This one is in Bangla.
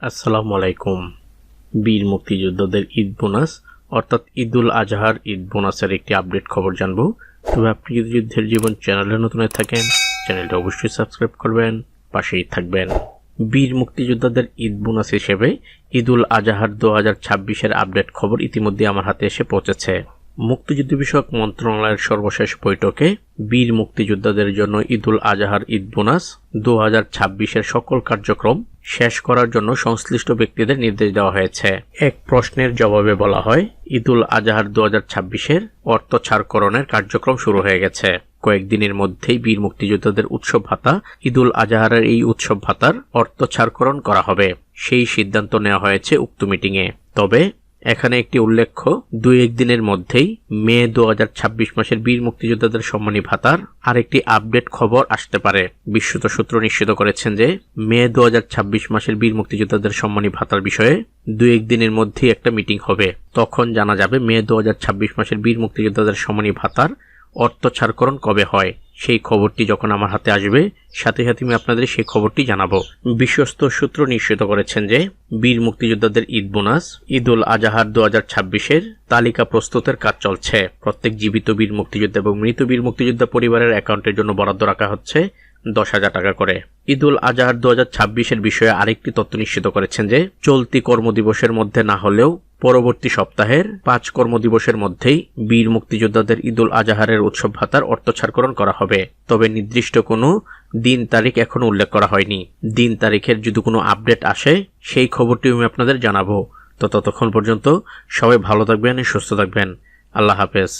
আসসালামু আলাইকুম। বীর মুক্তিযোদ্ধাদের ঈদ বোনাস অর্থাৎ ঈদুল আজহার ঈদ বোনাসের একটি আপডেট খবর জানবো। তবে আপনি যদি যুদ্ধের জীবন চ্যানেলে নতুন হয়ে থাকেন, চ্যানেলটা অবশ্যই সাবস্ক্রাইব করবেন, পাশেই থাকবেন। বীর মুক্তিযোদ্ধাদের ঈদ বোনাস হিসেবে ঈদুল আজহার 2026-এর আপডেট খবর ইতিমধ্যে আমার হাতে এসে পৌঁছেছে। মুক্তিযুদ্ধ বিষয়ক মন্ত্রণালয়ের সর্বশেষ বৈঠকে বীর মুক্তিযোদ্ধাদের জন্য ঈদুল আজহার ঈদ বোনাস 2026-এর সকল কার্যক্রম শেষ করার জন্য সংশ্লিষ্ট ব্যক্তিদের নির্দেশ দেওয়া হয়েছে। এক প্রশ্নের জবাবে বলা হয়, ঈদুল আজহার 2026-এর অর্থ ছাড়করণের কার্যক্রম শুরু হয়ে গেছে। কয়েকদিনের মধ্যেই বীর মুক্তিযোদ্ধাদের উৎসব ভাতা ঈদুল আজহারের এই উৎসব ভাতার অর্থ ছাড়করণ করা হবে, সেই সিদ্ধান্ত নেওয়া হয়েছে উক্ত মিটিংয়ে। তবে এখানে একটি উল্লেখ্য, 2-1 দিনের মধ্যেই মে 2026 মাসের বীর মুক্তিযোদ্ধাদের সম্মানী ভাতার আরেকটি আপডেট খবর আসতে পারে। বিশ্বত সূত্র নিশ্চিত করেছেন যে মে 2026 মাসের বীর মুক্তিযোদ্ধাদের সম্মানী ভাতার বিষয়ে 2-1 দিনের মধ্যেই একটা মিটিং হবে। তখন জানা যাবে মে 2026 মাসের বীর মুক্তিযোদ্ধাদের সম্মানী ভাতার অর্থ ছাড়করণ কবে হয়। সেই খবরটি যখন আমার হাতে আসবে, সাথে সাথে আমি আপনাদের সেই খবরটি জানাবো। বিশ্বস্ত সূত্র নিশ্চিত করেছেন যে বীর মুক্তিযোদ্ধাদের ঈদ বোনাস ঈদুল আজহার 2026-এর তালিকা প্রস্তুতের কাজ চলছে। প্রত্যেক জীবিত বীর মুক্তিযোদ্ধা এবং মৃত বীর মুক্তিযোদ্ধা পরিবারের অ্যাকাউন্টের জন্য বরাদ্দ রাখা হচ্ছে 10,000 টাকা করে। ঈদুল আজহার 2026-এর বিষয়ে আরেকটি তথ্য নিশ্চিত করেছেন যে চলতি কর্মদিবসের মধ্যে না হলেও পরবর্তী সপ্তাহের 5 কর্মদিবসের মধ্যেই বীর মুক্তিযোদ্ধাদের ঈদুল আজহারের উৎসব ভাতার অর্থ ছাড়করণ করা হবে। তবে নির্দিষ্ট কোনো দিন তারিখ এখনো উল্লেখ করা হয়নি। দিন তারিখের যদি কোনো আপডেট আসে, সেই খবরটি আমি আপনাদের জানাবো। তো ততক্ষণ পর্যন্ত সবাই ভালো থাকবেন, সুস্থ থাকবেন। আল্লাহ হাফেজ।